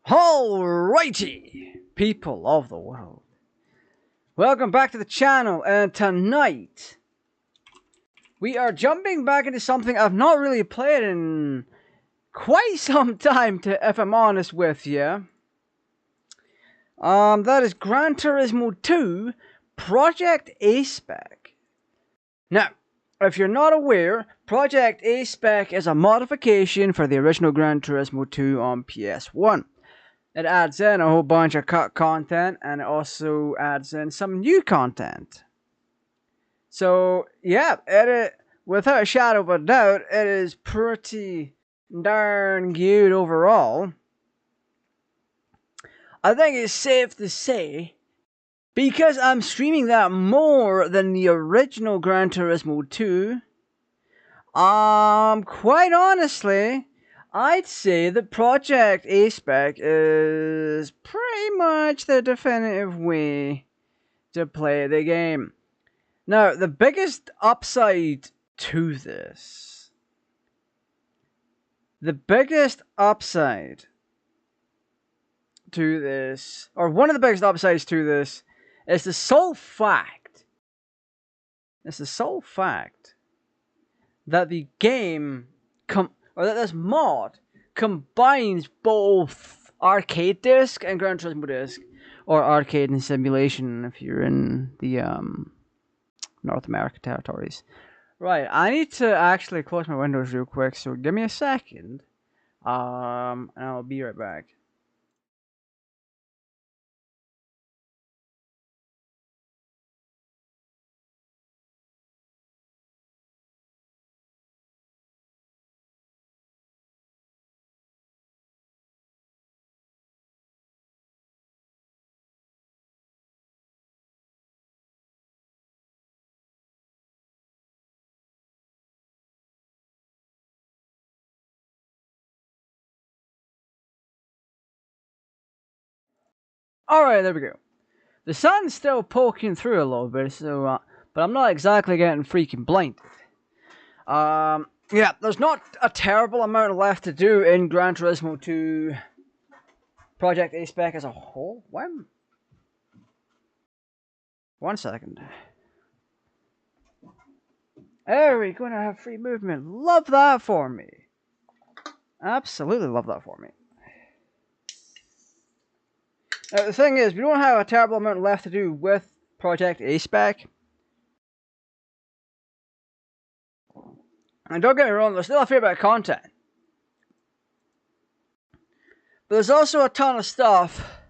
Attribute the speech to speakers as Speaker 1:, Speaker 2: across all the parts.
Speaker 1: Alrighty, people of the world. Welcome back to the channel, and tonight we are jumping back into something I've not really played in quite some time, if I'm honest with you. That is Gran Turismo 2 Project A-Spec. Now, if you're not aware, Project A-Spec is a modification for the original Gran Turismo 2 on PS1. It adds in a whole bunch of cut content, and it also adds in some new content. So, yeah, without a shadow of a doubt, it is pretty darn good overall. I think it's safe to say, because I'm streaming that more than the original Gran Turismo 2, quite honestly, I'd say that Project A-Spec is pretty much the definitive way to play the game. Now, the biggest upside to this, or one of the biggest upsides to this, is the sole fact that the game that this mod combines both arcade disc and Gran Turismo disc, or arcade and simulation if you're in the North America territories. Right, I need to actually close my windows real quick, so give me a second, and I'll be right back. Alright, there we go. The sun's still poking through a little bit, so but I'm not exactly getting freaking blinded. Yeah, there's not a terrible amount left to do in Gran Turismo 2 Project A-Spec as a whole. When? 1 second. There we go, I have free movement. Love that for me. Absolutely love that for me. Now, the thing is, we don't have a terrible amount left to do with Project A-Spec. And don't get me wrong, there's still a fair bit of content. But there's also a ton of stuff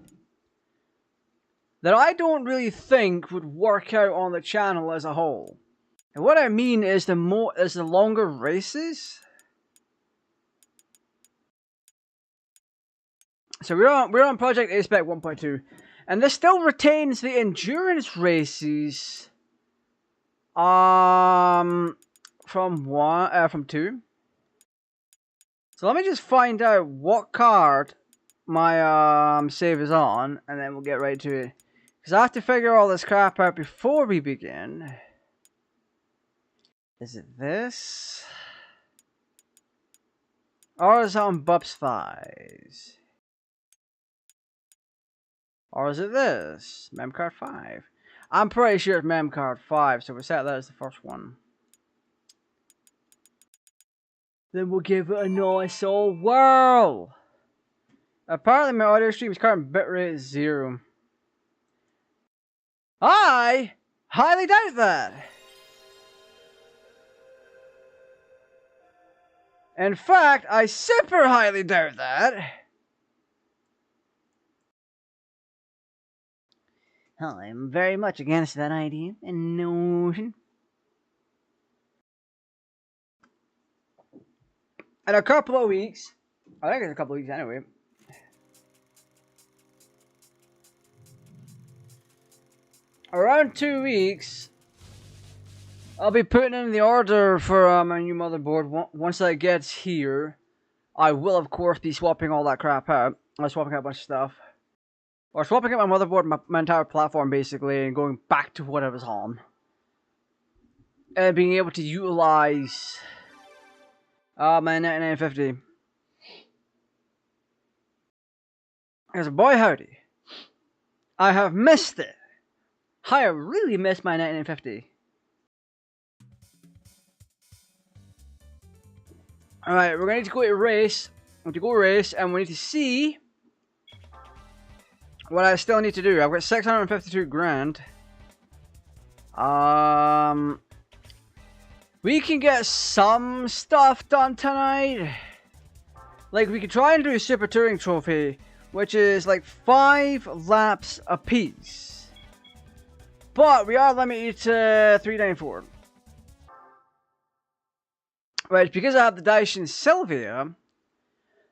Speaker 1: that I don't really think would work out on the channel as a whole. And what I mean is the longer races. So we're on Project A-Spec 1.2, and this still retains the endurance races from 2. So let me just find out what card my save is on, and then we'll get right to it. Because I have to figure all this crap out before we begin. Is it this? Or is it on Bub's thighs? Or is it this? Mem card 5. I'm pretty sure it's Mem card 5, so we'll set that as the first one. Then we'll give it a nice old whirl. Apparently my audio stream's current bitrate is 0. I highly doubt that. In fact, I super highly doubt that. I'm very much against that idea and notion. In a couple of weeks, I think it's a couple of weeks anyway, around 2 weeks, I'll be putting in the order for my new motherboard. Once that gets here, I will of course be swapping all that crap out. I'm swapping out a bunch of stuff. Or swapping out my motherboard, my entire platform basically, and going back to what I was on. And being able to utilize my 9950. Because boy howdy, I have missed it. I have really missed my 1950. Alright, we're going to go to race. We need to go race, and we need to see what I still need to do. I've got 652 grand. We can get some stuff done tonight. Like, we could try and do a Super Touring Trophy, which is like 5 laps apiece. But we are limited to 394. Right, because I have the Daishin Sylvia,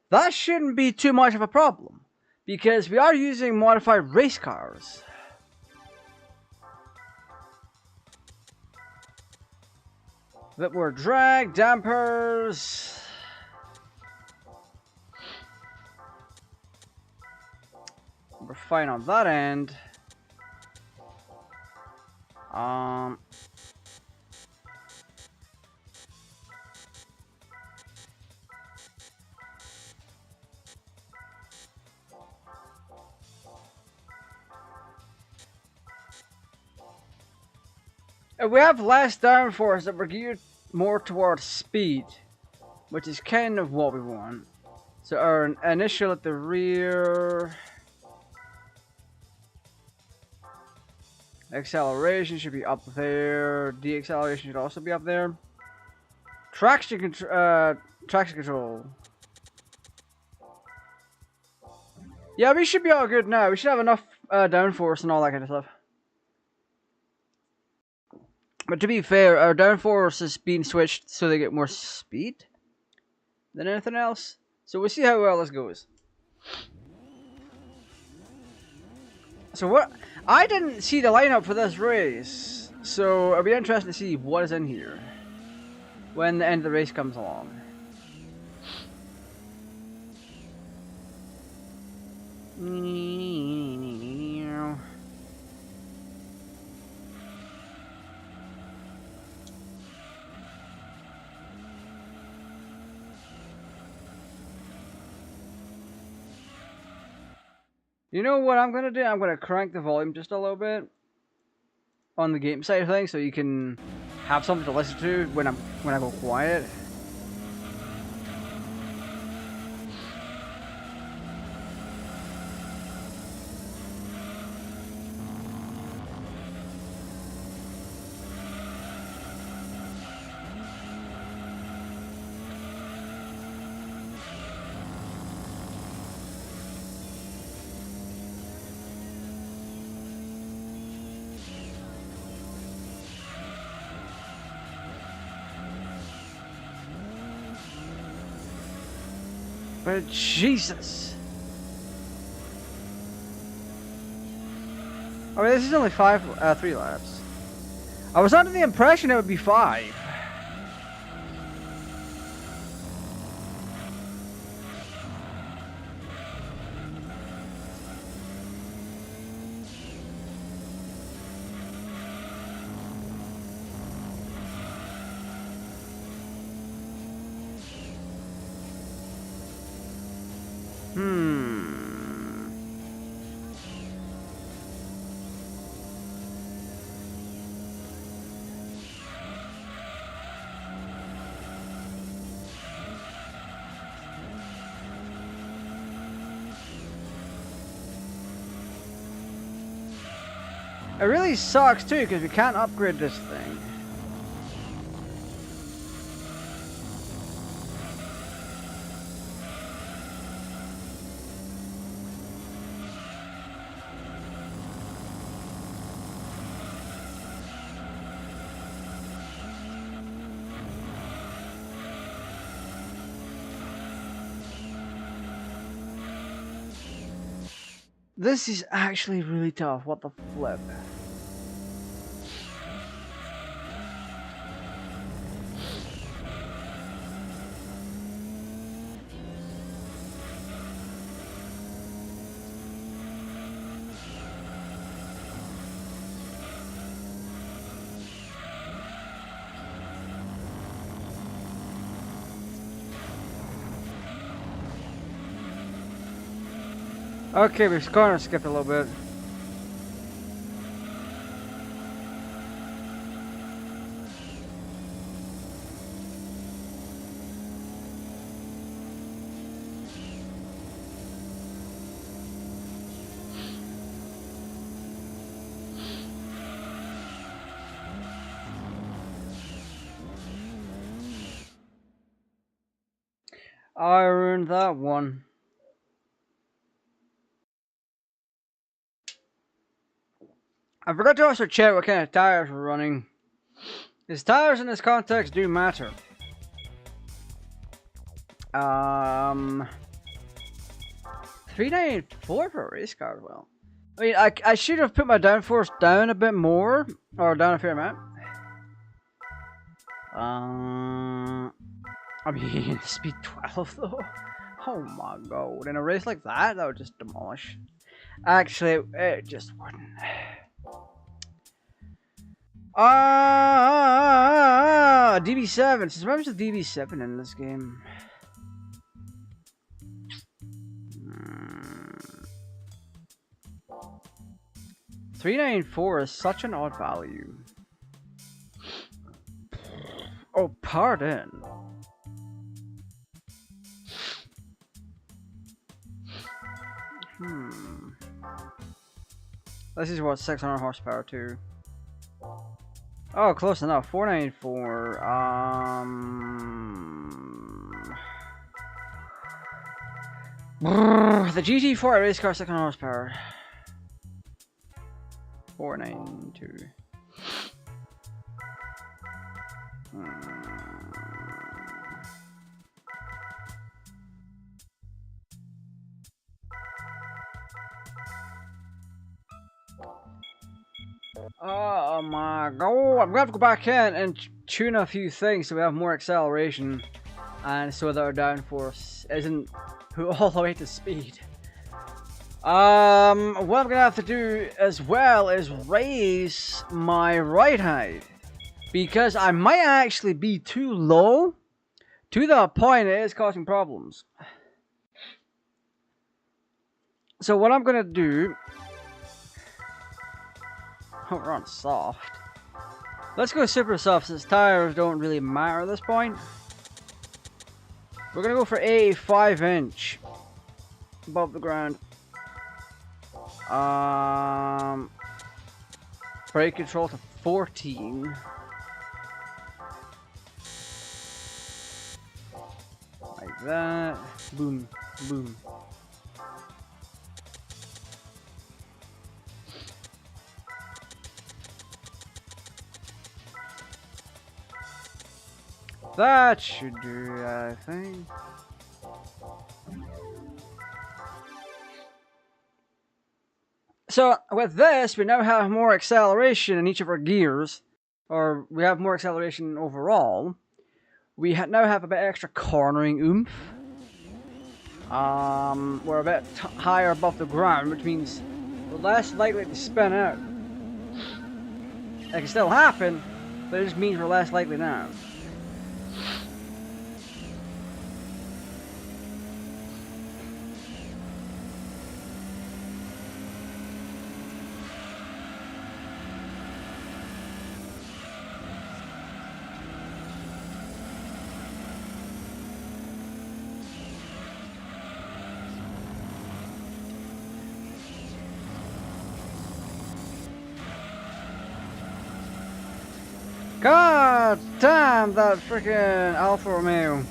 Speaker 1: that shouldn't be too much of a problem. Because we are using modified race cars. A bit more drag, dampers. We're fine on that end. We have less downforce that we're geared more towards speed, which is kind of what we want. So our initial at the rear, acceleration should be up there. Deacceleration should also be up there. Traction control. Yeah, we should be all good now. We should have enough downforce and all that kind of stuff. But to be fair, our downforce is being switched so they get more speed than anything else. So we'll see how well this goes. So what? I didn't see the lineup for this race, so it'll be interesting to see what is in here when the end of the race comes along. You know what I'm gonna do? I'm gonna crank the volume just a little bit on the game side of things, so you can have something to listen to when I go quiet. But Jesus! I mean, this is only 3 laps. I was under the impression it would be 5. It really sucks too, because we can't upgrade this thing. This is actually really tough. What the flip? Okay, we've kind of skipped a little bit. I ruined that one. I forgot to also check what kind of tires we're running. His tires in this context do matter. 394 for a race car as well. I mean, I should have put my downforce down a bit more, or down a fair amount. I mean, speed 12 though. Oh my god! In a race like that, that would just demolish. Actually, it just wouldn't. DB7. Since when was the DB7 in this game? 394 is such an odd value. Oh, pardon. This is what 600 horsepower too. Oh, close enough. 494. The GT4 race car 600 horsepower. 492. Oh my god, I'm gonna have to go back in and tune a few things so we have more acceleration and so that our downforce isn't put all the way to speed. What I'm gonna have to do as well is raise my ride height because I might actually be too low to the point it is causing problems. So what I'm gonna do... Oh, we're on soft. Let's go super soft since tires don't really matter at this point. We're gonna go for a 5-inch above the ground. Brake control to 14. Like that. Boom, boom. That should do, I think. So, with this, we now have more acceleration in each of our gears. Or, we have more acceleration overall. We now have a bit extra cornering oomph. We're a bit higher above the ground, which means we're less likely to spin out. It can still happen, but it just means we're less likely now. God damn that freaking Alfa Romeo.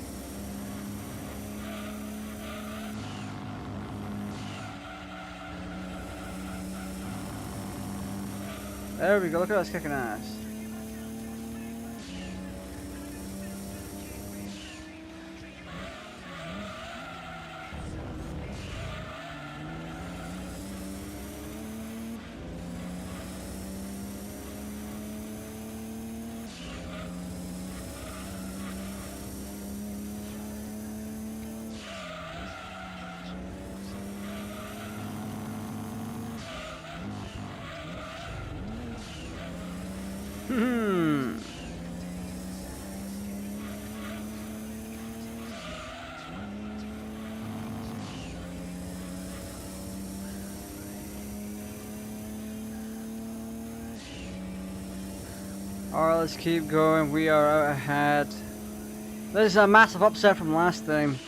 Speaker 1: There we go, look at us kicking ass. Alright, let's keep going. We are out ahead. This is a massive upset from last time.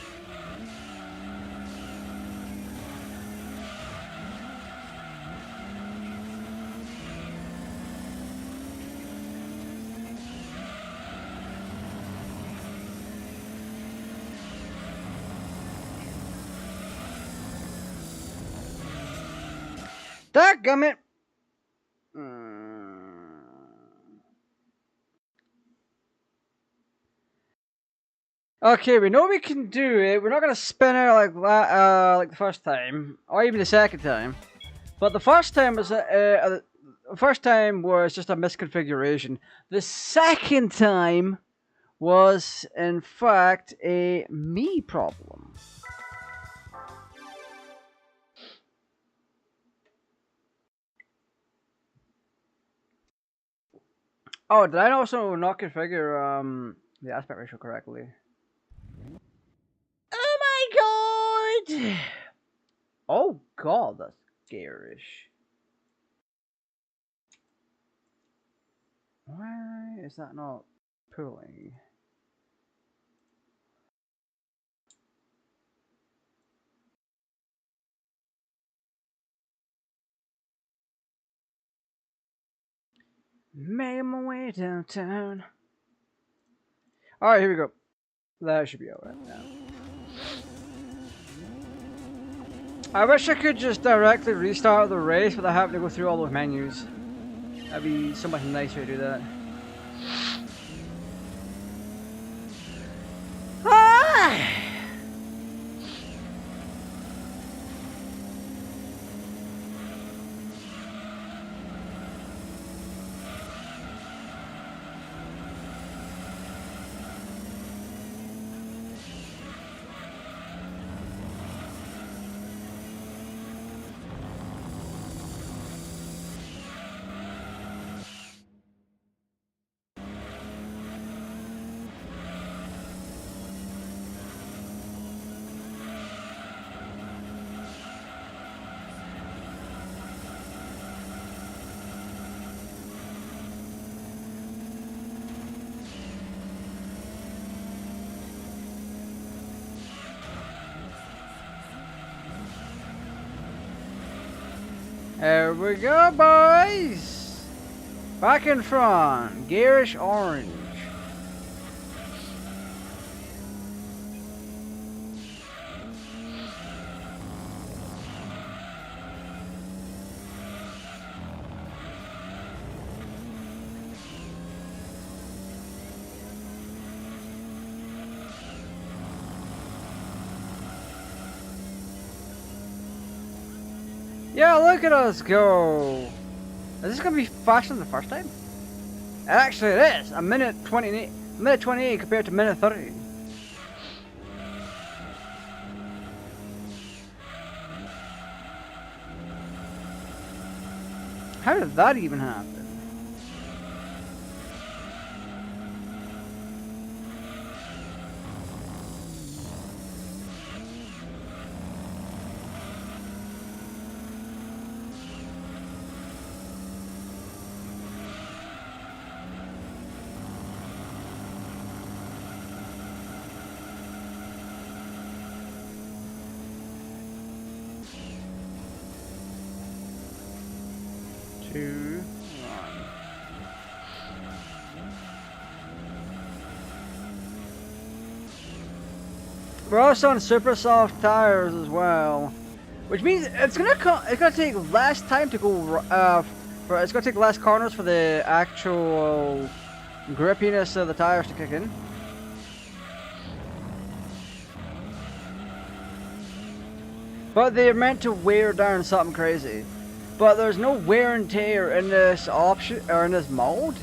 Speaker 1: Dadgummit! Okay, we know we can do it. We're not gonna spin out like that, like the first time, or even the second time. But the first time was just a misconfiguration. The second time was, in fact, a me problem. Oh, did I also not configure the aspect ratio correctly? Oh my god! Oh god, that's garish. Why is that not pulling? Made my way downtown. Alright, here we go. That should be alright now. I wish I could just directly restart the race without having to go through all those menus. That'd be so much nicer to do that. Ah! There we go, boys! Back in front, garish orange. Yeah, look at us go! Is this gonna be faster than the first time? Actually, it is! A minute 28 compared to minute 30. How did that even happen? Two, one. We're also on super soft tires as well, which means it's gonna take less time to go. It's gonna take less corners for the actual grippiness of the tires to kick in. But they're meant to wear down something crazy. But there's no wear and tear in this option or in this mode,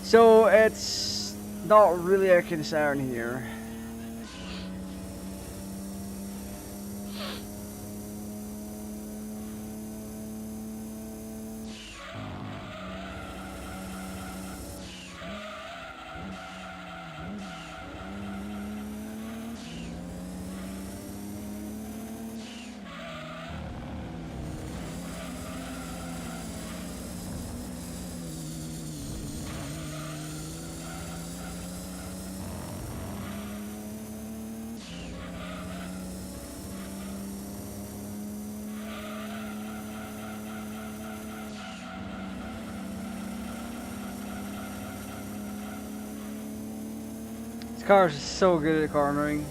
Speaker 1: so it's not really a concern here. This car is so good at cornering.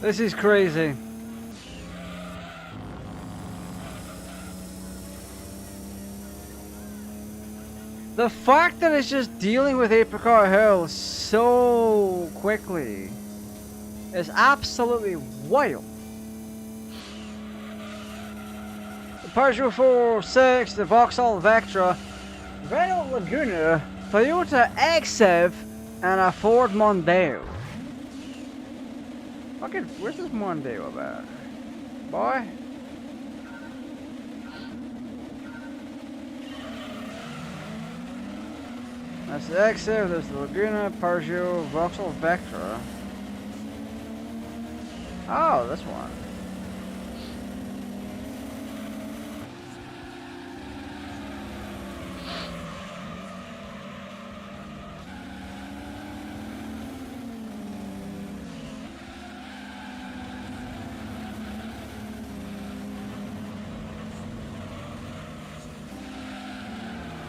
Speaker 1: This is crazy. The fact that it's just dealing with Apricot Hill so quickly is absolutely wild. The Peugeot 406, the Vauxhall Vectra, Renault Laguna, Toyota Exev, and a Ford Mondeo. Fucking, where's this Mondeo about? Boy? That's the Exev, there's the Laguna, Peugeot, Vauxhall Vectra. Oh, this one.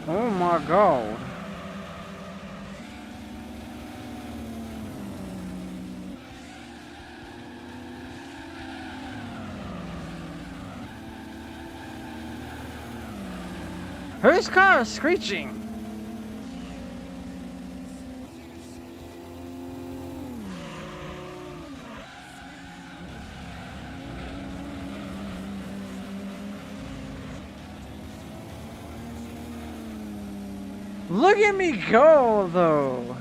Speaker 1: Oh my god. Whose car is screeching? Look at me go, though.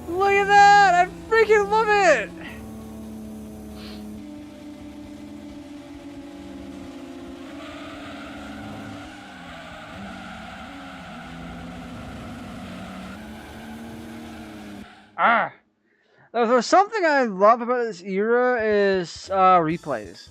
Speaker 1: Look at that! I freaking love it! Ah! If there's something I love about this era is replays.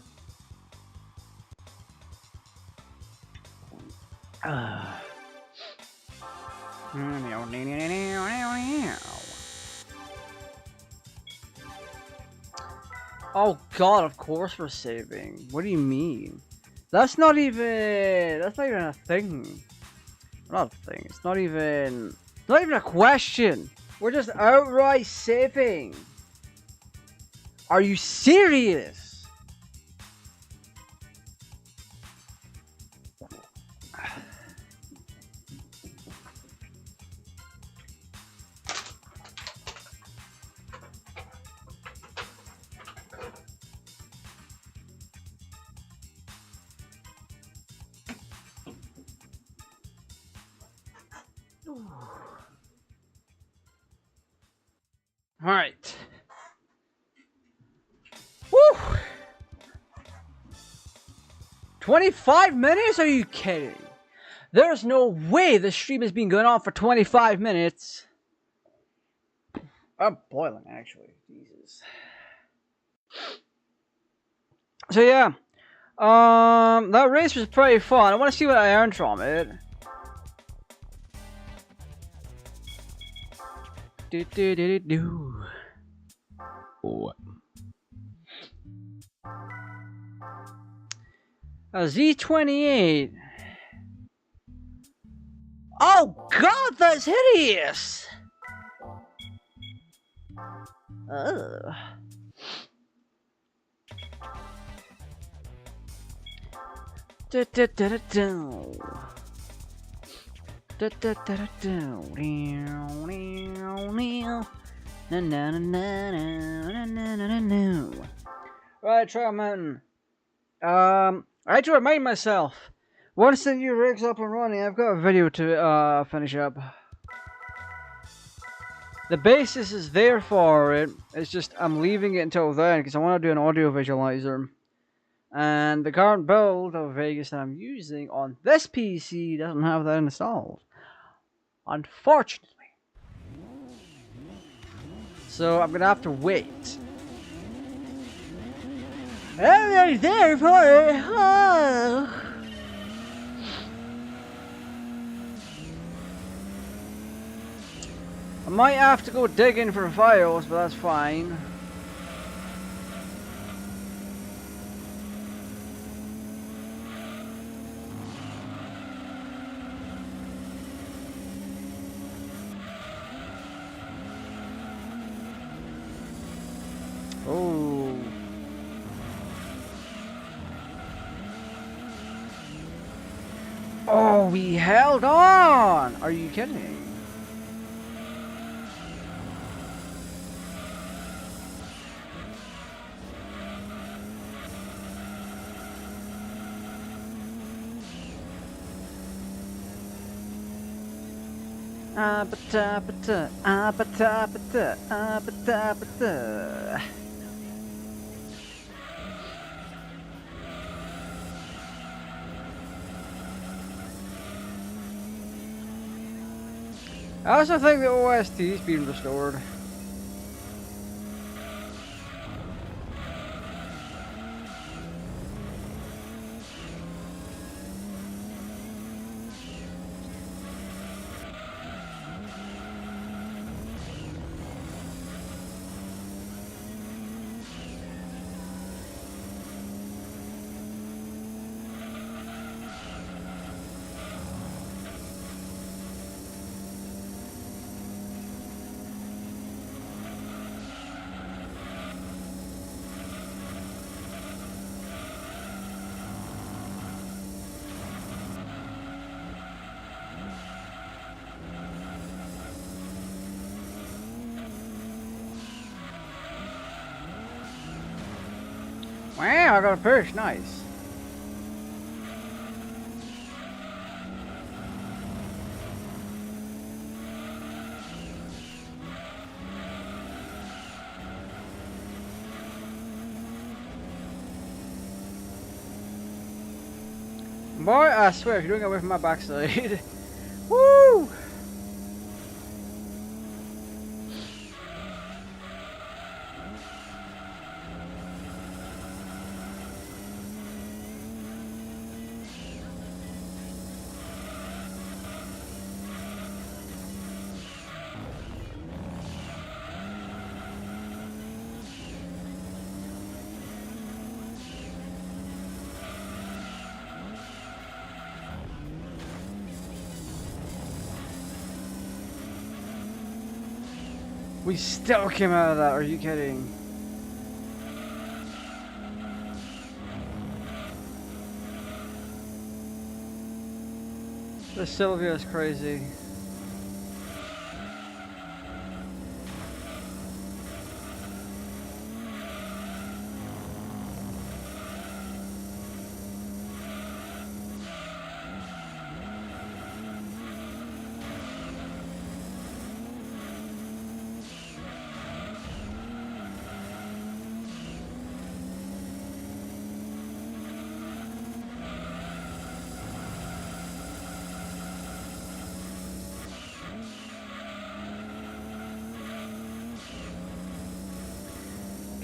Speaker 1: Oh god, of course we're saving. What do you mean? That's not even a thing. Not a thing. It's not even a question. We're just outright saving. Are you serious? All right. Woo! 25 minutes? Are you kidding? There's no way this stream has been going on for 25 minutes. I'm boiling, actually. Jesus. So yeah, that race was pretty fun. I want to see what I earned from it. Oh. A Z28. Oh god, that's hideous! Ugh. Right, Trail Mountain. I had to remind myself. Once the new rig's up and running, I've got a video to finish up. The basis is there for it. It's just I'm leaving it until then because I want to do an audio visualizer. And the current build of Vegas that I'm using on this PC doesn't have that installed, unfortunately. So I'm gonna have to wait. Everything's there for it. Oh. I might have to go digging for files, but that's fine. Oh. Oh, we held on! Are you kidding? Apata. I also think the OST is being restored. Wow, I got a push, nice. Boy, I swear, if you're doing it away from my backside. Woo! We still came out of that, are you kidding? This Sylvia is crazy.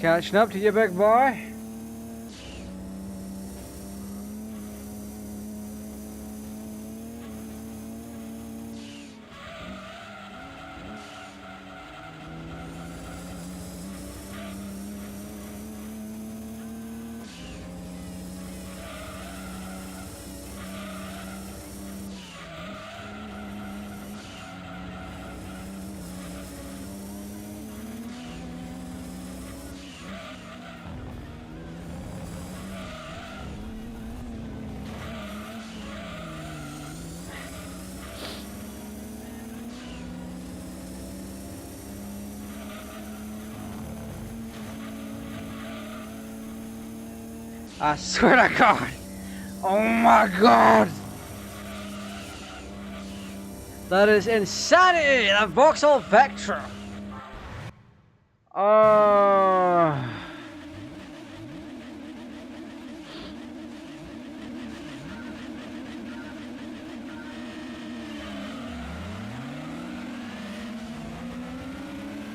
Speaker 1: Catching up to you, big boy. I swear to God, Oh my god! That is insanity! That Vauxhall Vectra!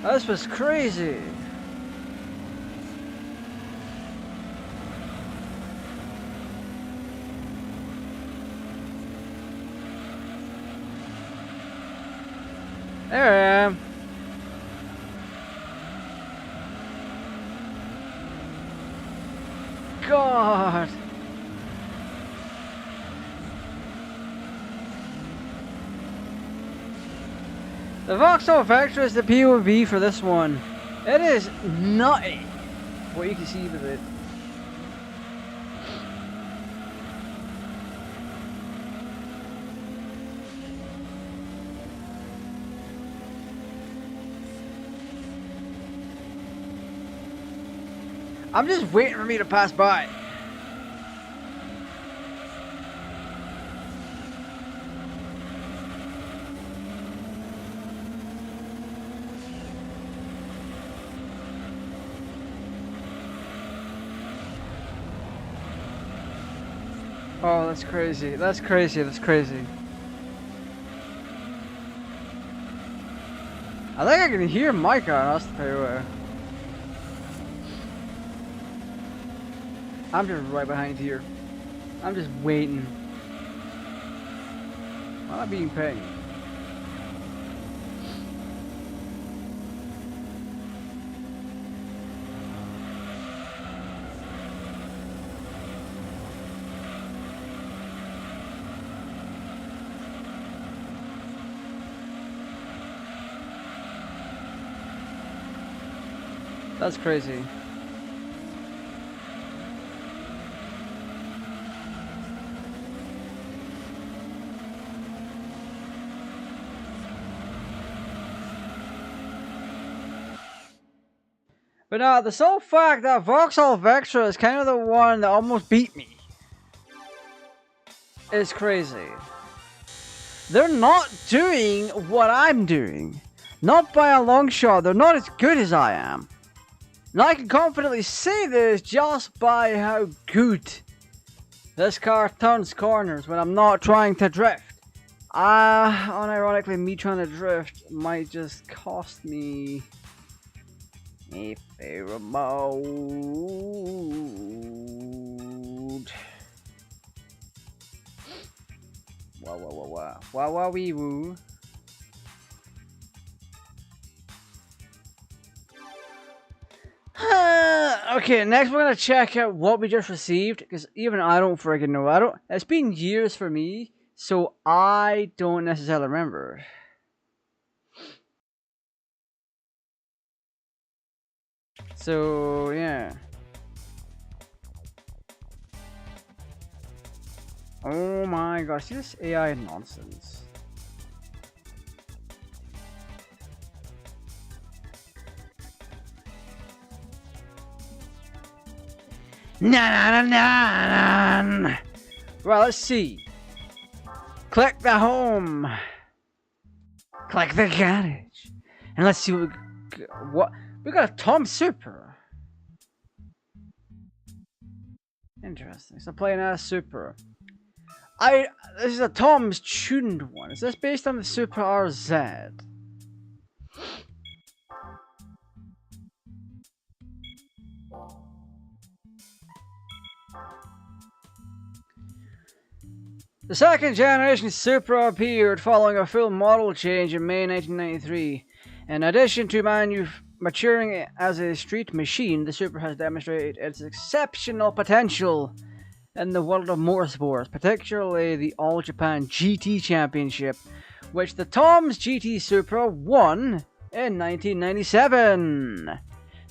Speaker 1: This was crazy! There I am. God. The Vauxhall Vectra is the POV for this one. It is nutty what you can see with it. I'm just waiting for me to pass by. Oh, that's crazy. That's crazy. That's crazy. I think I can hear my car. I'll tell you what. I'm just right behind here. I'm just waiting. I'm not being paid. That's crazy. But now, the sole fact that Vauxhall Vectra is kind of the one that almost beat me is crazy. They're not doing what I'm doing. Not by a long shot. They're not as good as I am. And I can confidently say this just by how good this car turns corners when I'm not trying to drift. Unironically, me trying to drift might just cost me a fair amount. Wow, wee woo. Okay, next we're gonna check out what we just received, because even I don't friggin' know. It's been years for me, so I don't necessarily remember. So yeah. Oh my gosh, see this AI nonsense. Nah. Well, let's see. Click the home. Click the garage. And let's see what we got. A Tom Super. Interesting. So playing as Super. This is a Tom's tuned one. Is this based on the Super RZ? The second generation Supra appeared following a full model change in May 1993. In addition to maturing as a street machine, the Supra has demonstrated its exceptional potential in the world of motorsports, particularly the All Japan GT Championship, which the Tom's GT Supra won in 1997.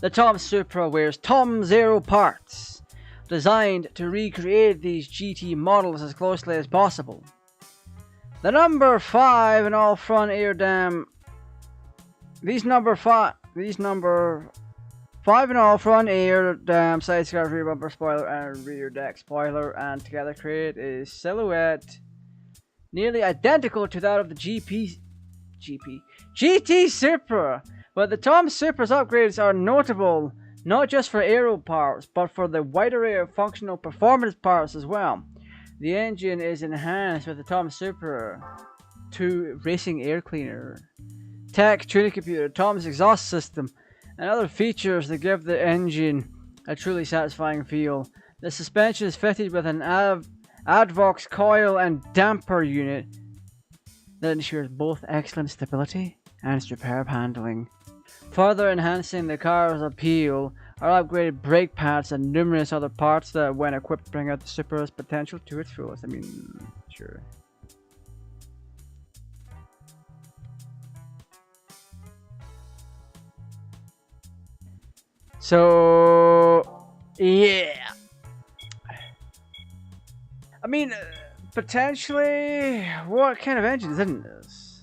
Speaker 1: The Tom Supra wears Tom Zero parts, designed to recreate these GT models as closely as possible. The number 5 in all front air dam. These number 5 in all, front air dam, side skirt, rear bumper spoiler, and rear deck spoiler, and together create a silhouette nearly identical to that of the GT Supra. But the Tom Supra's upgrades are notable not just for aero parts, but for the wide array of functional performance parts as well. The engine is enhanced with the Tom Supra 2 racing air cleaner, tech tuning computer, Tom's exhaust system, and other features that give the engine a truly satisfying feel. The suspension is fitted with an Advox coil and damper unit that ensures both excellent stability and superb handling. Further enhancing the car's appeal are upgraded brake pads and numerous other parts that, when equipped, bring out the Supra's potential to its fullest. I mean, sure. So, yeah. I mean, potentially, what kind of engine isn't this?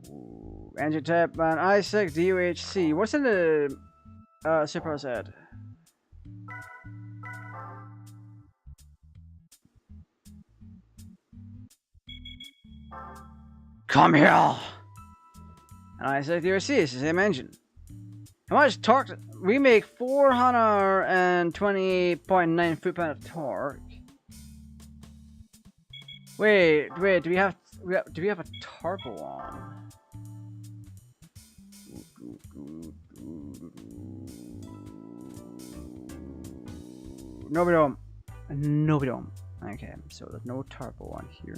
Speaker 1: Ooh, engine type, man, A-Spec DOHC. What's in the Supra set? Come here! And A-Spec DOHC is the same engine. How much torque? We make 428.9 foot-pound of torque. Wait, do we have a turbo on? No, we don't. No, we don't. Okay, so there's no turbo on here.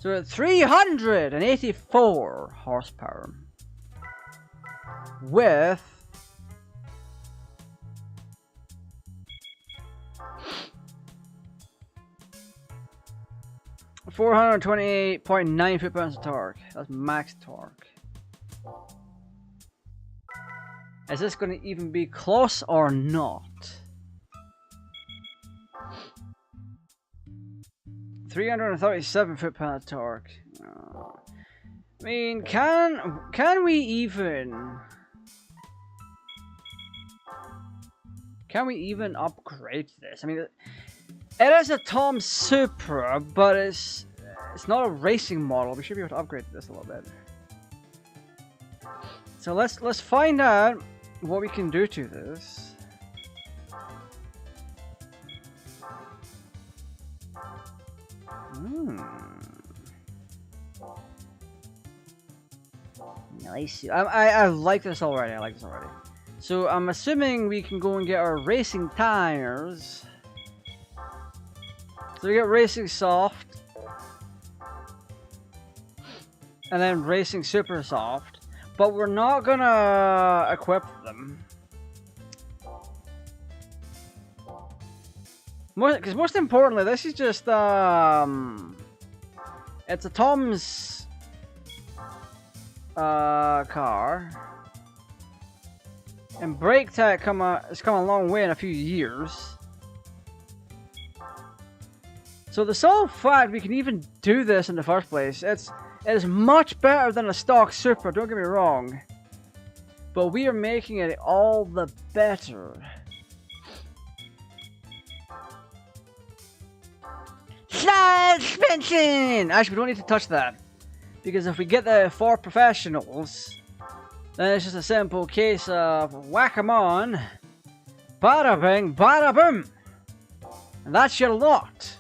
Speaker 1: So we're at 384 horsepower. With .9 foot-pounds of torque. That's max torque. Is this going to even be close or not? 337 foot-pounds of torque. Oh. I mean, can we even upgrade this? I mean, it is a Tom Supra, but it's not a racing model. We should be able to upgrade this a little bit. So let's find out what we can do to this. Nice. I like this already. So I'm assuming we can go and get our racing tires. So we get racing soft, and then racing super soft, but we're not gonna equip them. Because most importantly, this is just it's a Tom's car, and brake tech has come a long way in a few years. So the sole fact we can even do this in the first place, it is much better than a stock Supra, don't get me wrong, but we are making it all the better. Suspension! Actually, we don't need to touch that, because if we get the 4 professionals, then it's just a simple case of whack 'em on, bada bing, bada boom, and that's your lot.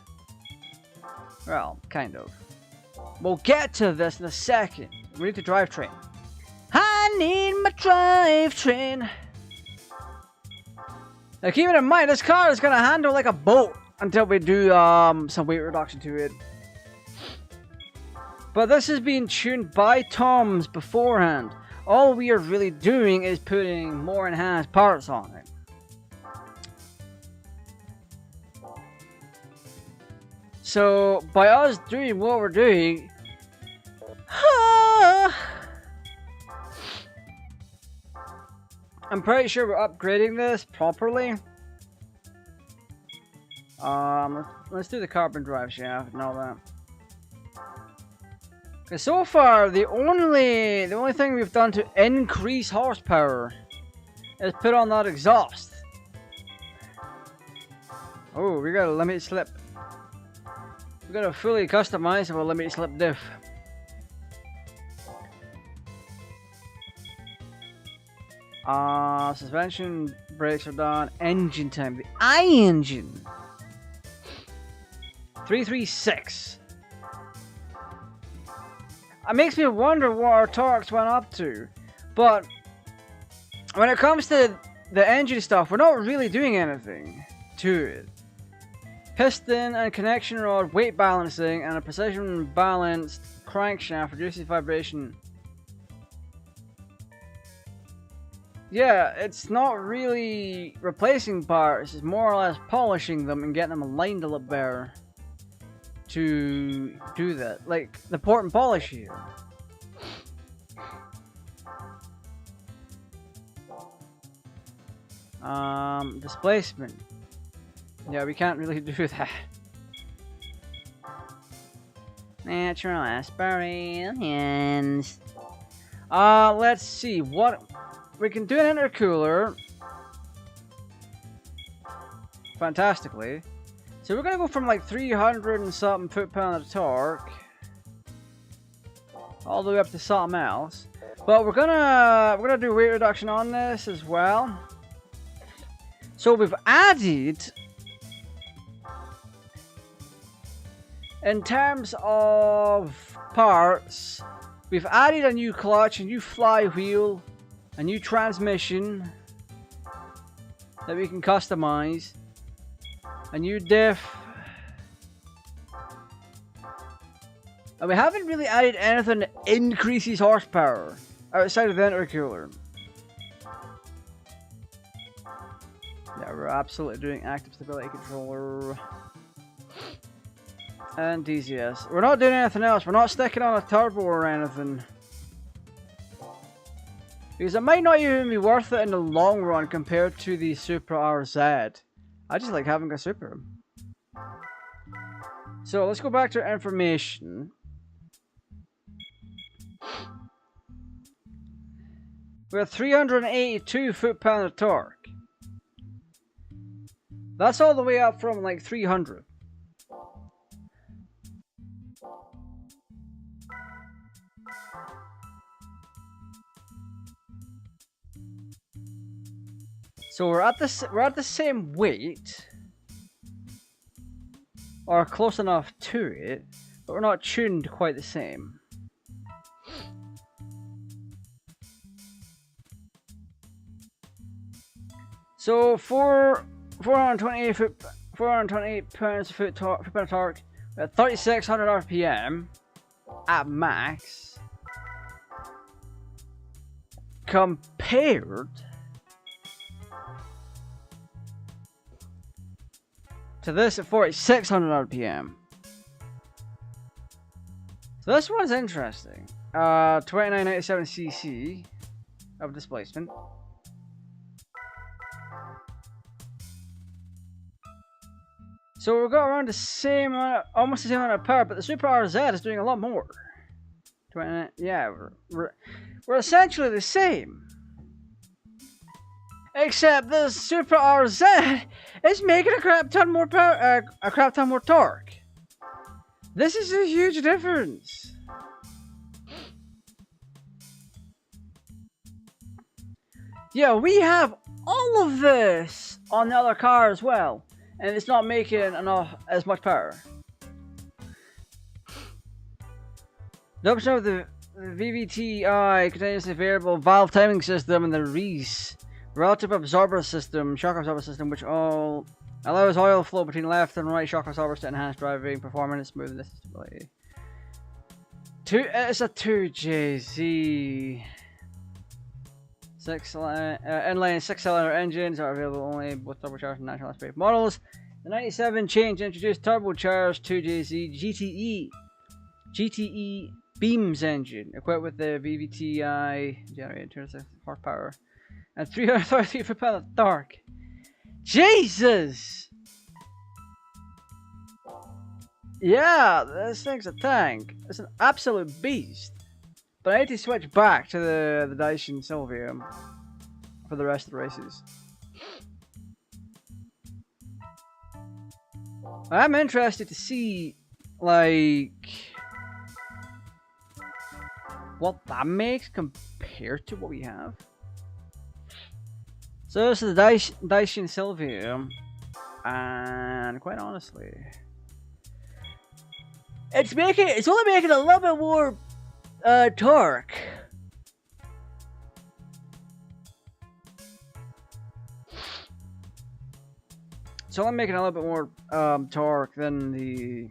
Speaker 1: Well, kind of. We'll get to this in a second. We need the drivetrain. I need my drivetrain. Now, keeping in mind, this car is gonna handle like a boat until we do some weight reduction to it. But this is being tuned by Tom's beforehand. All we are really doing is putting more enhanced parts on it. So, by us doing what we're doing, I'm pretty sure we're upgrading this properly. Let's do the carbon drive shaft and all that. Because so far, the only thing we've done to increase horsepower is put on that exhaust. Oh, we got a limited slip. We got a fully customizable limited slip diff. Suspension, brakes are done. Engine time. The I-engine. 336. It makes me wonder what our torques went up to. But when it comes to the engine stuff, we're not really doing anything to it. Piston and connection rod weight balancing and a precision balanced crankshaft reduces vibration. Yeah, it's not really replacing parts, it's more or less polishing them and getting them aligned a little better to do that. Like the port and polish here. Displacement. Yeah, we can't really do that. Natural aspirations. Let's see what we can do. An intercooler fantastically. So we're gonna go from like 300 and something foot-pound of torque all the way up to something else. But we're gonna do weight reduction on this as well. So we've added, in terms of parts, we've added a new clutch, a new flywheel, a new transmission that we can customize, a new diff, and we haven't really added anything that increases horsepower outside of the intercooler. Yeah, we're absolutely doing active stability controller and DCS. We're not doing anything else. We're not sticking on a turbo or anything. Because it might not even be worth it in the long run compared to the Super RZ. I just like having a Super. So let's go back to our information. We're 382 foot-pound of torque. That's all the way up from like 300. So we're at the same weight, or close enough to it, but we're not tuned quite the same. So 428 pounds of foot-pound of torque at 3,600 RPM at max, compared to this at 4,600 RPM. So this one's interesting. 2997 cc of displacement. So we've got around the same, almost the same amount of power, but the Super RZ is doing a lot more. 29, yeah, we're essentially the same. Except the Super RZ is making a crap ton more power, a crap ton more torque. This is a huge difference. Yeah, we have all of this on the other car as well, and it's not making as much power. The option of the VVTi continuously variable valve timing system and the Raj'S relative absorber system, shock absorber system, which all allows oil flow between left and right shock absorbers to enhance driving performance, smoothness, and stability. It's a 2JZ. Inline 6-cylinder engines are available only with turbocharged and natural aspirated models. The 97 change introduced turbocharged 2JZ GTE Beams engine, equipped with the VVTi generated 206 horsepower and 333 foot-pound of torque. Jesus! Yeah, this thing's a tank. It's an absolute beast. But I need to switch back to the Daishin Sylvia for the rest of the races. I'm interested to see, like, what that makes compared to what we have. So this is the Daishin Sylvia, and quite honestly, it's only making a little bit more torque. It's only making a little bit more torque than the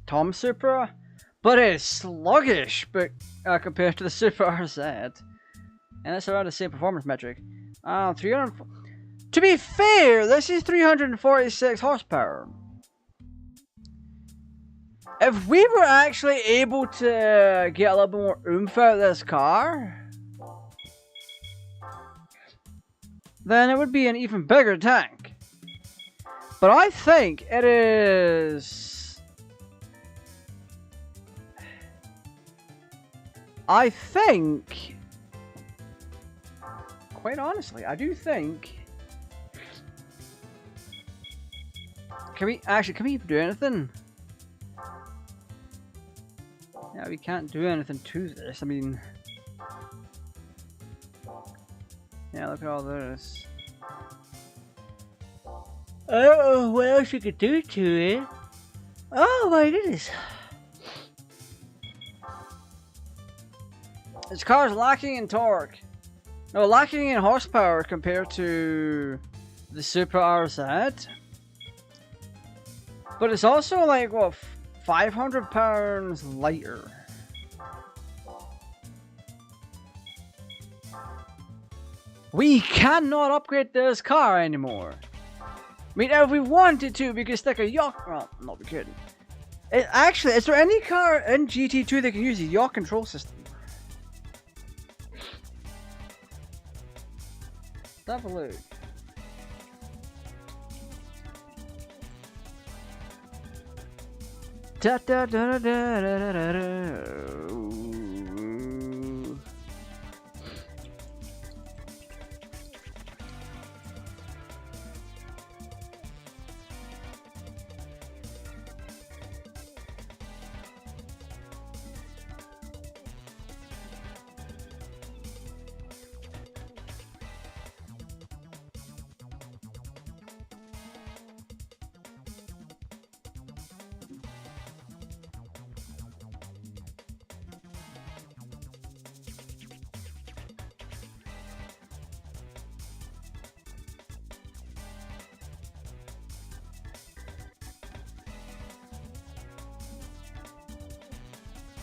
Speaker 1: Tom Supra, but it's sluggish, but compared to the Super RZ, and it's around the same performance metric. 300. To be fair, this is 346 horsepower. If we were actually able to get a little bit more oomph out of this car, then it would be an even bigger tank. But I think it is... quite honestly, I do think... Can we even do anything? Yeah, we can't do anything to this. I mean... Yeah, look at all this. I don't know what else you could do to it. Oh my goodness. This car is lacking in torque. No, lacking in horsepower compared to the Super RZ. But it's also like, what, 500 pounds lighter. We cannot upgrade this car anymore. I mean, if we wanted to, we could stick a yaw... Well, not be kidding. Actually, is there any car in GT2 that can use a yaw control system? Let's have a look. Da da da da da da da.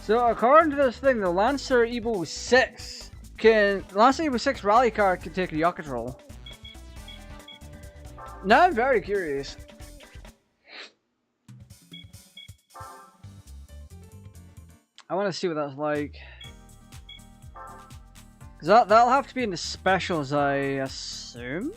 Speaker 1: So according to this thing, the Lancer Evo 6 rally car can take a yaw control. Now I'm very curious. I want to see what that's like. Cause that'll have to be in the specials, I assume.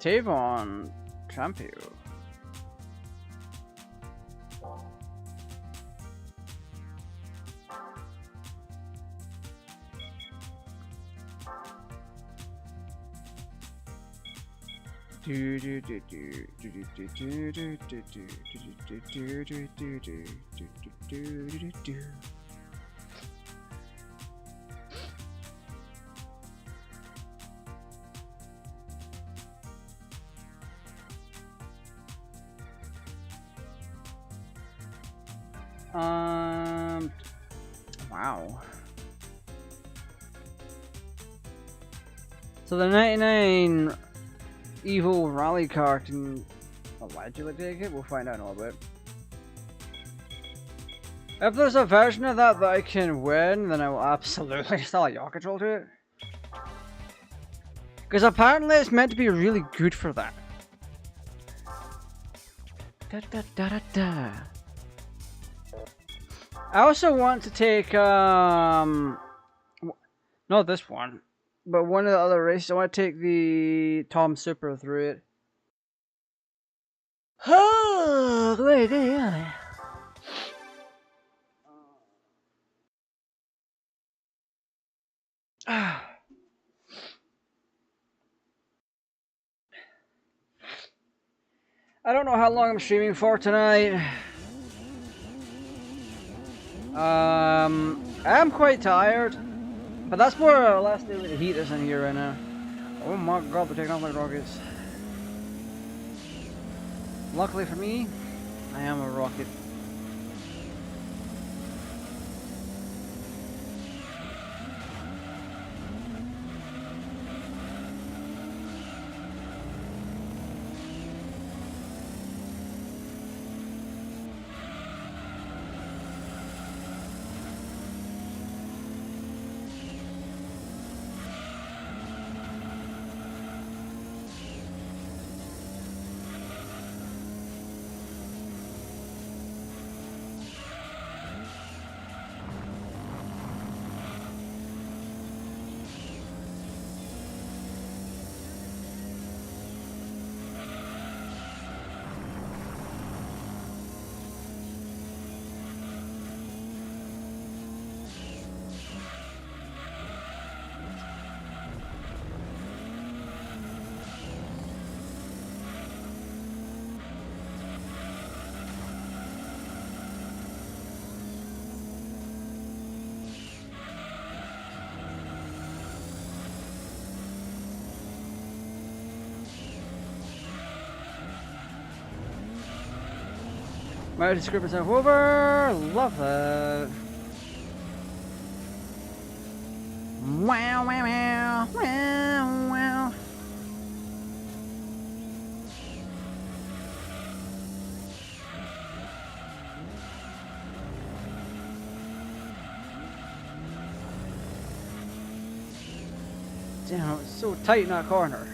Speaker 1: Tavon Trampio. Wow. So the 99 Evo rally car can allegedly take it? We'll find out in a little bit. If there's a version of that I can win, then I will absolutely install a yaw control to it. Because apparently it's meant to be really good for that. Da da da da da. I also want to take not this one, but one of the other races. I want to take the Tom Super through it. Oh, great day. I don't know how long I'm streaming for tonight. I'm quite tired, but that's more or less due to the heat that's in here right now. Oh my god, they're taking off like rockets. Luckily for me, I am a rocket. Might have to script myself over. Love that. Wow, wow, wow, wow, wow. Damn, it's so tight in that corner.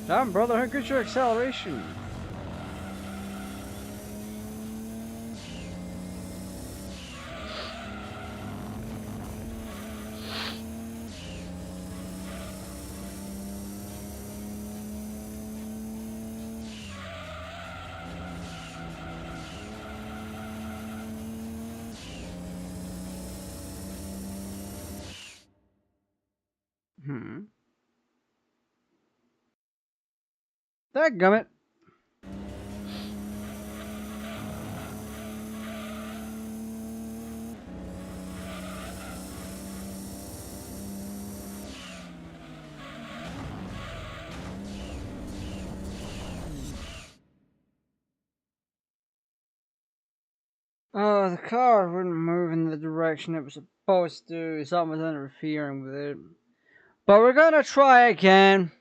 Speaker 1: Damn, brother, how good's your acceleration? Dadgummit. Oh, the car wouldn't move in the direction it was supposed to. Something was interfering with it. But we're gonna try again.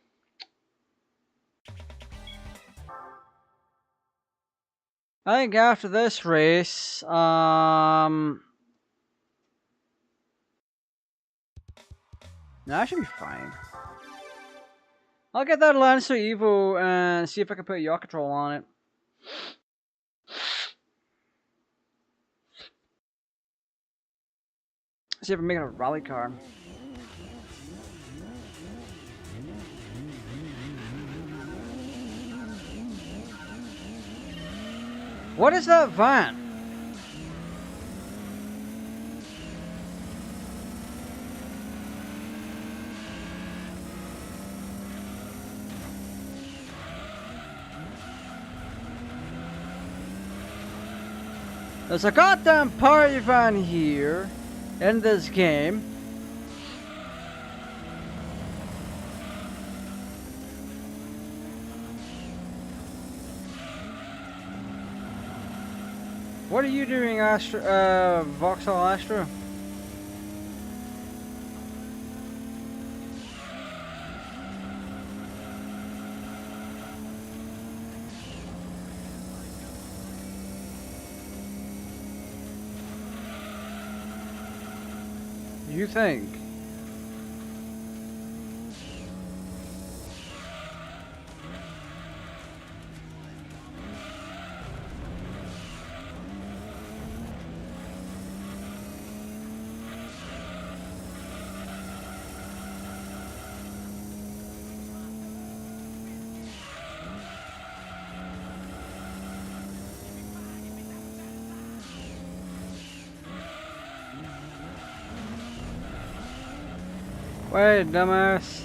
Speaker 1: I think after this race, No, that should be fine. I'll get that Lancer Evo and see if I can put a yacht control on it. See if I'm making a rally car. What is that van? There's a goddamn party van here in this game. What are you doing, Vauxhall Astra? You think? Wait, dumbass.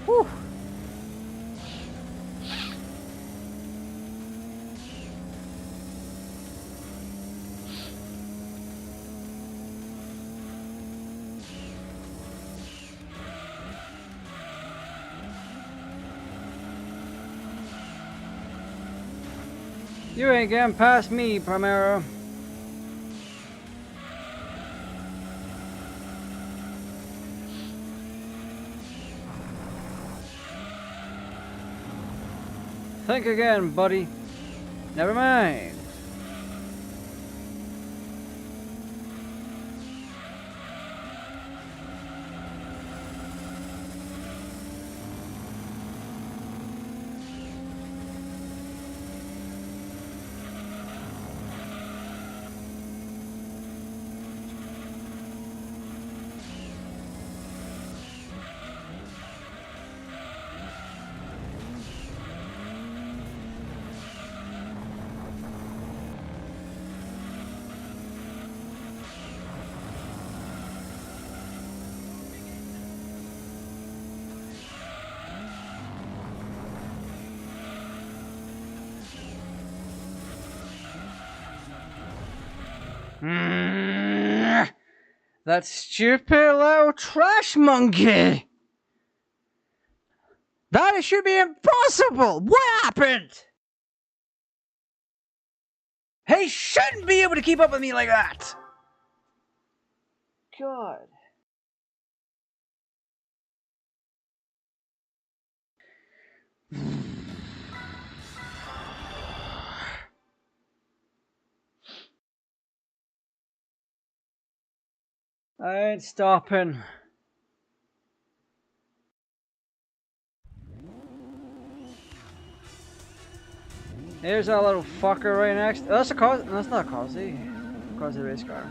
Speaker 1: Whew. You ain't getting past me, Primero. Think again, buddy. Never mind. That stupid little trash monkey! That should be impossible! What happened? He shouldn't be able to keep up with me like that! God. I ain't stopping. Here's that little fucker right next. That's a cause. That's not a Causey. Causey race car.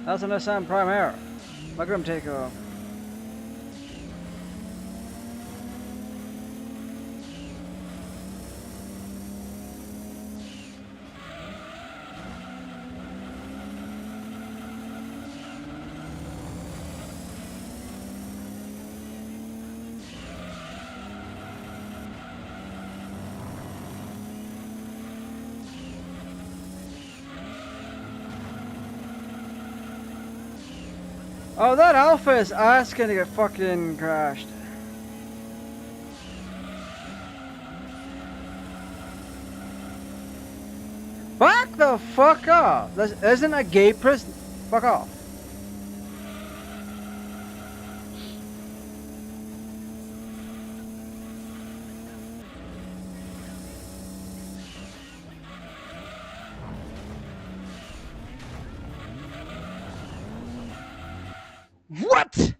Speaker 1: That's a Nissan Primera. Look at him take off. Oh, that Alpha is asking to get fucking crashed. Back the fuck off! This isn't a gay prison. Fuck off. What?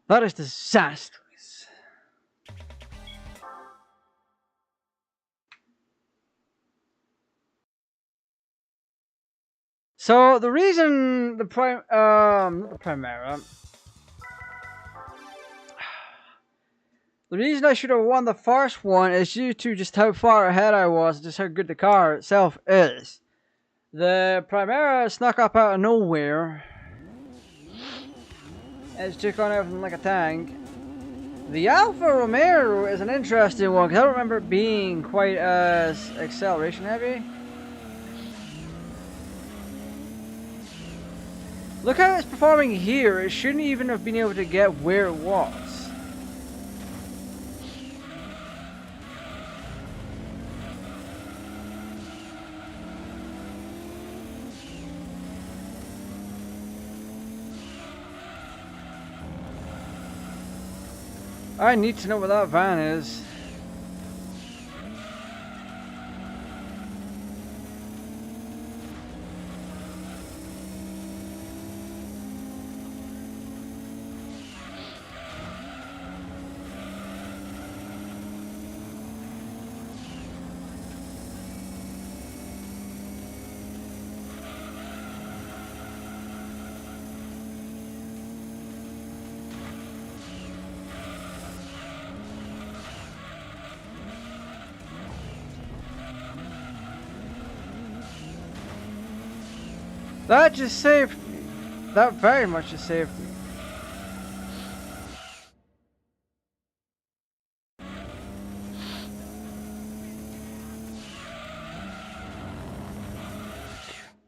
Speaker 1: That is disastrous. So the reason the not the Primera. The reason I should have won the first one is due to just how far ahead I was, just how good the car itself is. The Primera snuck up out of nowhere. It took on everything like a tank. The Alfa Romeo is an interesting one, because I don't remember it being quite as acceleration heavy. Look how it's performing here. It shouldn't even have been able to get where it was. I need to know where that van is. That just saved me. That very much just saved me.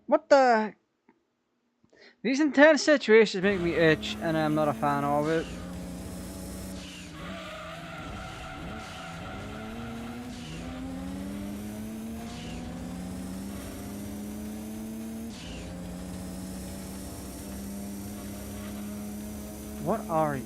Speaker 1: What the? These intense situations make me itch, and I'm not a fan of it. What are you?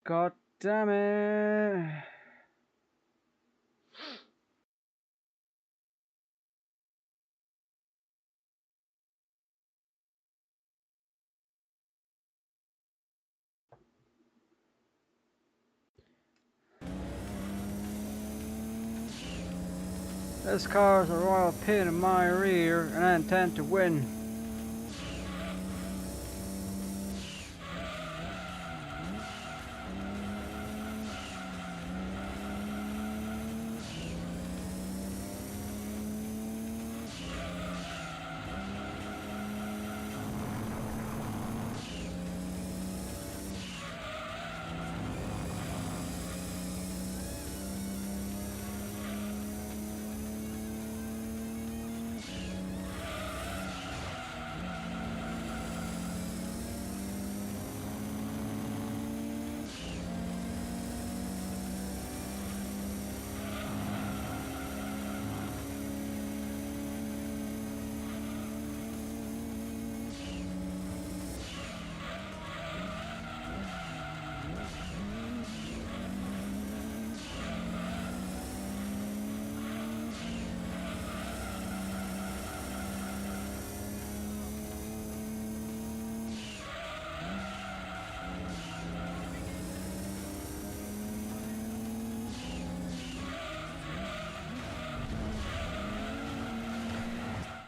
Speaker 1: God damn it. This car is a royal pain in my rear, and I intend to win.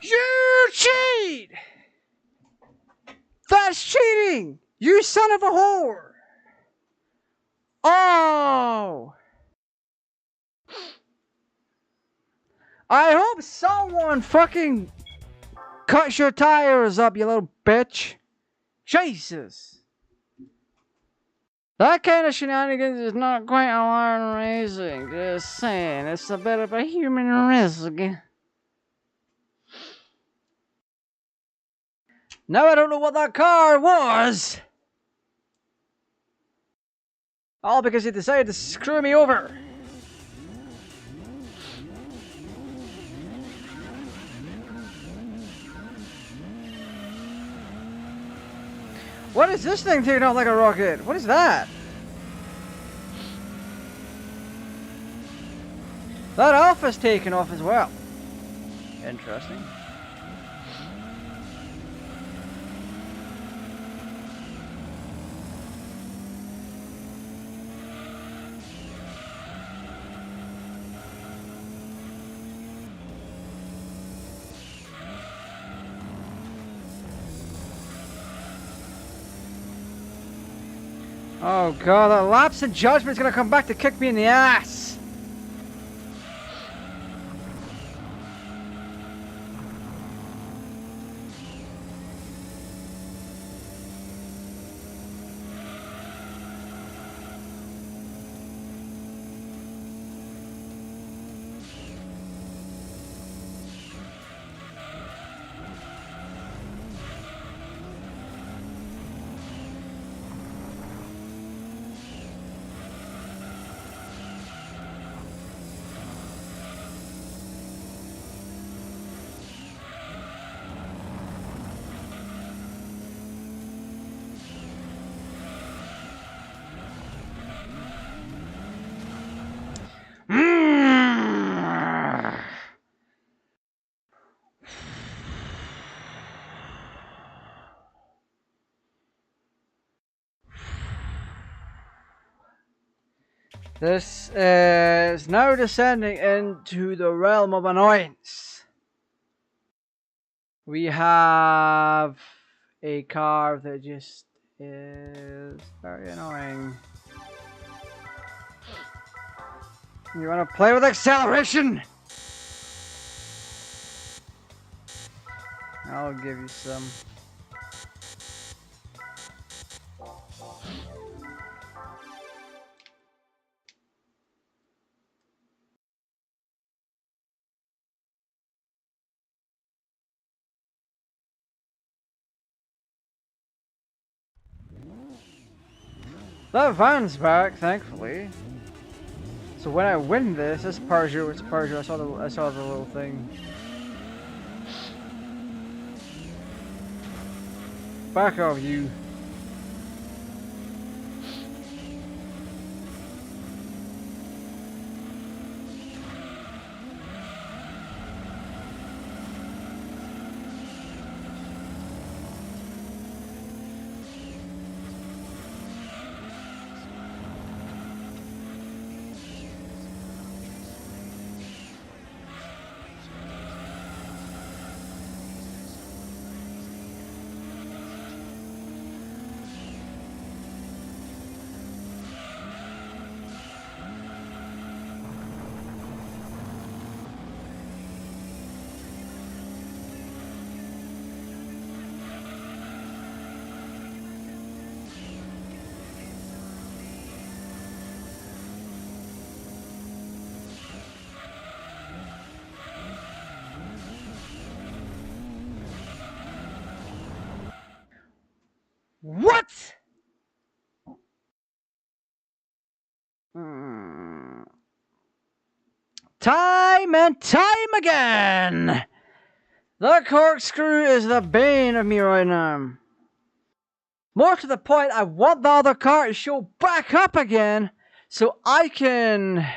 Speaker 1: You cheat! That's cheating! You son of a whore! Oh! I hope someone fucking cuts your tires up, you little bitch! Jesus! That kind of shenanigans is not quite alarm raising, just saying. It's a bit of a human risk. Now I don't know what that car was! All because he decided to screw me over. What is this thing taking off like a rocket? What is that? That Alpha's taking off as well. Interesting. Oh god, that lapse in judgment's gonna come back to kick me in the ass! This is now descending into the realm of annoyance. We have a car that just is very annoying. You want to play with acceleration? I'll give you some. That van's back, thankfully. So when I win this Peugeot, it's Peugeot. I saw the little thing. Back off, you. Time and time again! The corkscrew is the bane of me right now. More to the point, I want the other car to show back up again so I can...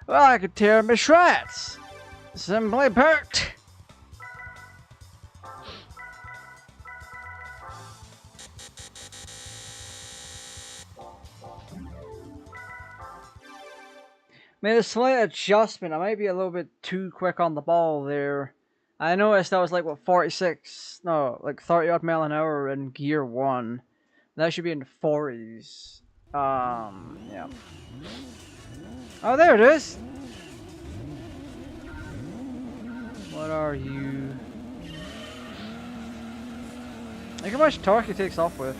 Speaker 1: well, I could tear him to shreds. Simply put. Made a slight adjustment. I might be a little bit too quick on the ball there. I noticed that was like, what, 46? No, like 30 odd mile an hour in gear 1. That should be in the 40s. Yeah. Oh, there it is! What are you? Look how much torque it takes off with.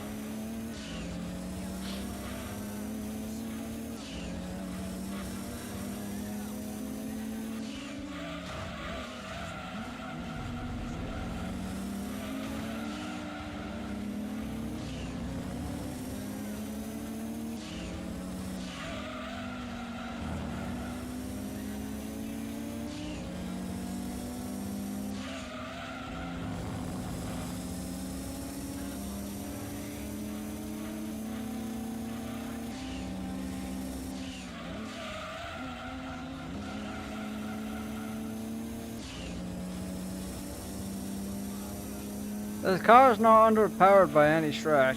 Speaker 1: This car is not underpowered by any stretch.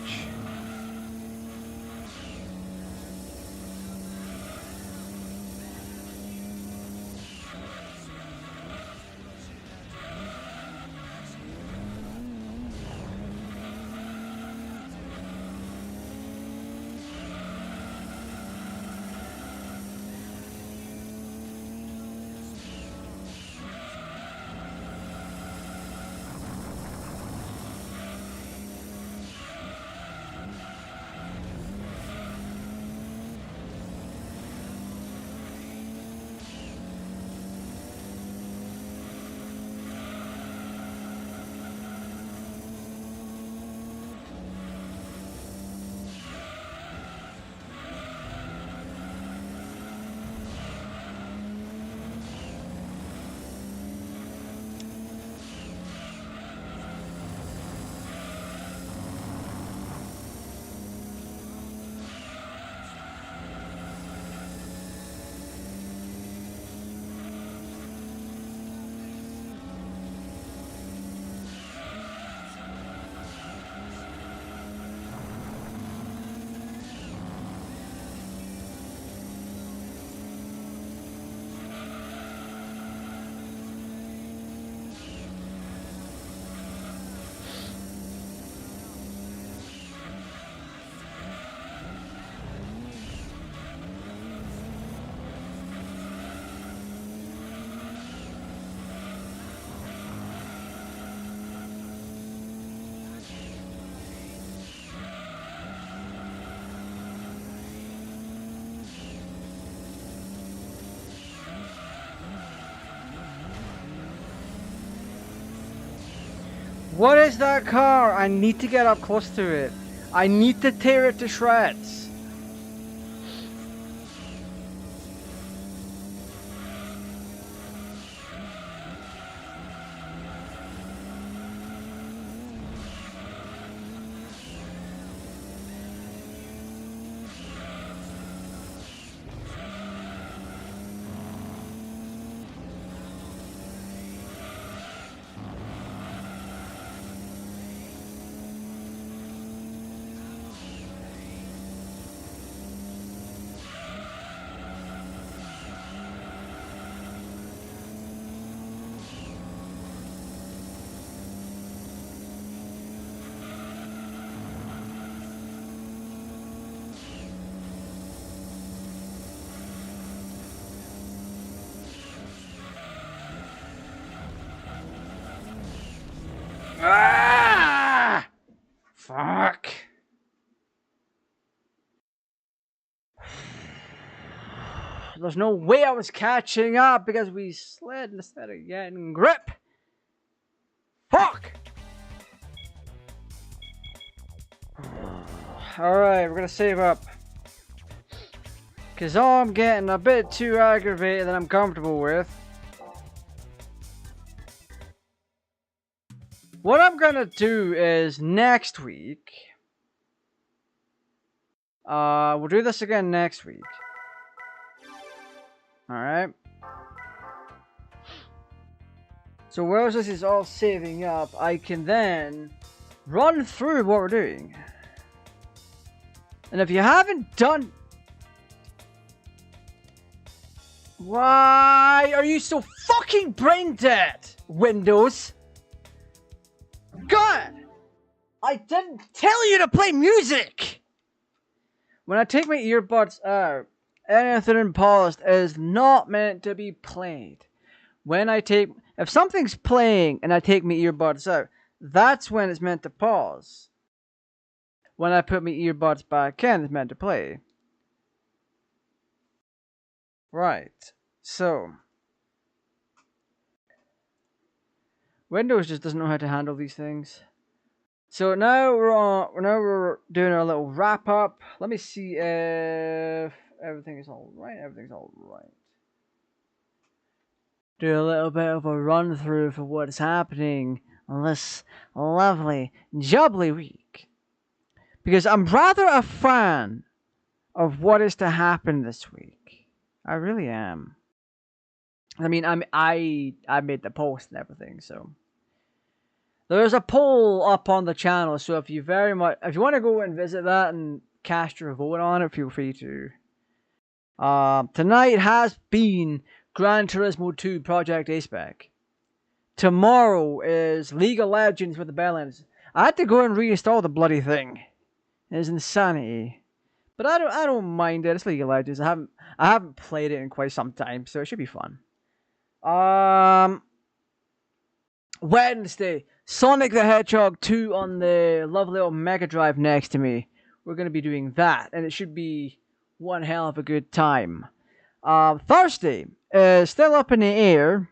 Speaker 1: What is that car? I need to get up close to it. I need to tear it to shreds. Ah! Fuck. There's no way I was catching up because we slid instead of getting grip. Fuck! Alright, we're gonna save up. Cause I'm getting a bit too aggravated than I'm comfortable with. What I'm gonna do is next week. We'll do this again next week. Alright. So whereas this is all saving up, I can then run through what we're doing. And if you haven't done... Why are you so fucking brain dead, Windows? God! I didn't tell you to play music! When I take my earbuds out, anything paused is not meant to be played. When I take... If something's playing and I take my earbuds out, that's when it's meant to pause. When I put my earbuds back in, it's meant to play. Right. So... Windows just doesn't know how to handle these things. So now we're doing our little wrap up. Let me see if everything is all right. Everything's all right. Do a little bit of a run through for what's happening on this lovely, jubbly week, because I'm rather a fan of what is to happen this week. I really am. I mean, I made the post and everything, so there's a poll up on the channel. So if you want to go and visit that and cast your vote on it, feel free to. Tonight has been Gran Turismo 2 Project A-Spec. Tomorrow is League of Legends with the bell ends. I had to go and reinstall the bloody thing. It's insanity. But I don't mind it. It's League of Legends. I haven't played it in quite some time, so it should be fun. Wednesday, Sonic the Hedgehog 2 on the lovely little Mega Drive next to me. We're going to be doing that, and it should be one hell of a good time. Thursday is still up in the air.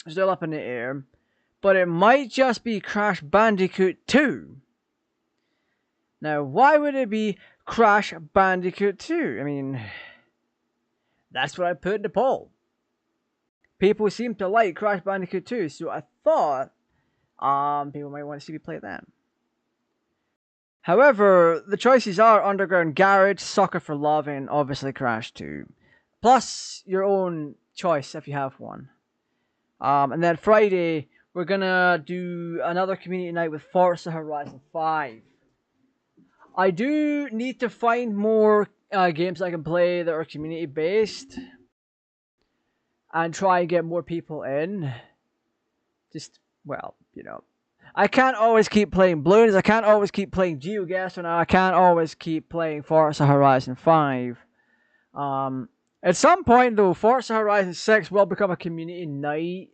Speaker 1: Still up in the air. But it might just be Crash Bandicoot 2. Now, why would it be Crash Bandicoot 2? I mean, that's what I put in the poll. People seem to like Crash Bandicoot 2, so I thought people might want to see me play that. However, the choices are Underground Garage, Soccer for Love, and obviously Crash 2. Plus your own choice if you have one. And then Friday, we're gonna do another community night with Forza Horizon 5. I do need to find more games I can play that are community based. And try and get more people in. Just, well, you know. I can't always keep playing Bloons. I can't always keep playing GeoGuessr now. I can't always keep playing Forza Horizon 5. At some point, though, Forza Horizon 6 will become a community night.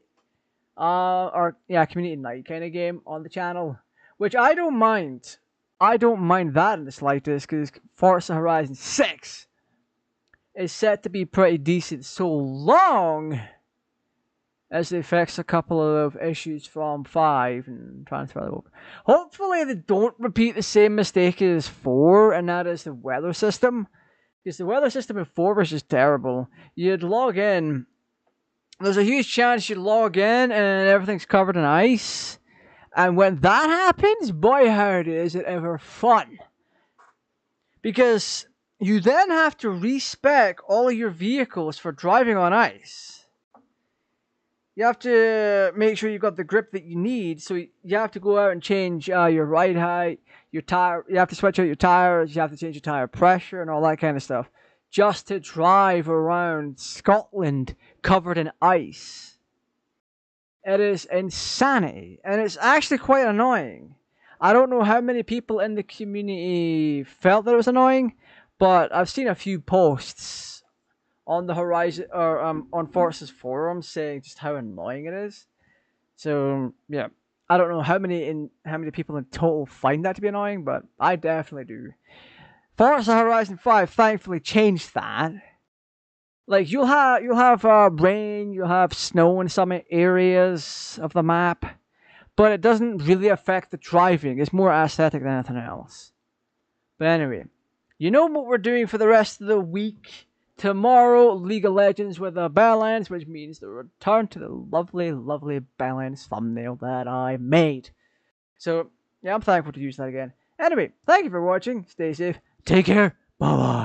Speaker 1: Community night kind of game on the channel. Which I don't mind. I don't mind that in the slightest, because Forza Horizon 6 is set to be pretty decent so long as they fix a couple of issues from 5 and transfer them over. Hopefully they don't repeat the same mistake as 4, and that is the weather system. Because the weather system in 4 was just terrible. You'd log in, there's a huge chance you log in and everything's covered in ice. And when that happens, boy howdy is it ever fun. Because you then have to respec all of your vehicles for driving on ice. You have to make sure you've got the grip that you need, so you have to go out and change your ride height, your tire. You have to switch out your tires, you have to change your tire pressure and all that kind of stuff, just to drive around Scotland covered in ice. It is insanity, and it's actually quite annoying. I don't know how many people in the community felt that it was annoying, but I've seen a few posts on the Horizon or on Forza's forums saying just how annoying it is. So yeah, I don't know how many people in total find that to be annoying, but I definitely do. Forza Horizon 5 thankfully changed that. Like you'll have rain, you'll have snow in some areas of the map, but it doesn't really affect the driving. It's more aesthetic than anything else. But anyway, you know what we're doing for the rest of the week. Tomorrow, League of Legends with a balance, which means the return to the lovely, lovely balance thumbnail that I made. So, yeah, I'm thankful to use that again. Anyway, thank you for watching. Stay safe. Take care. Bye-bye.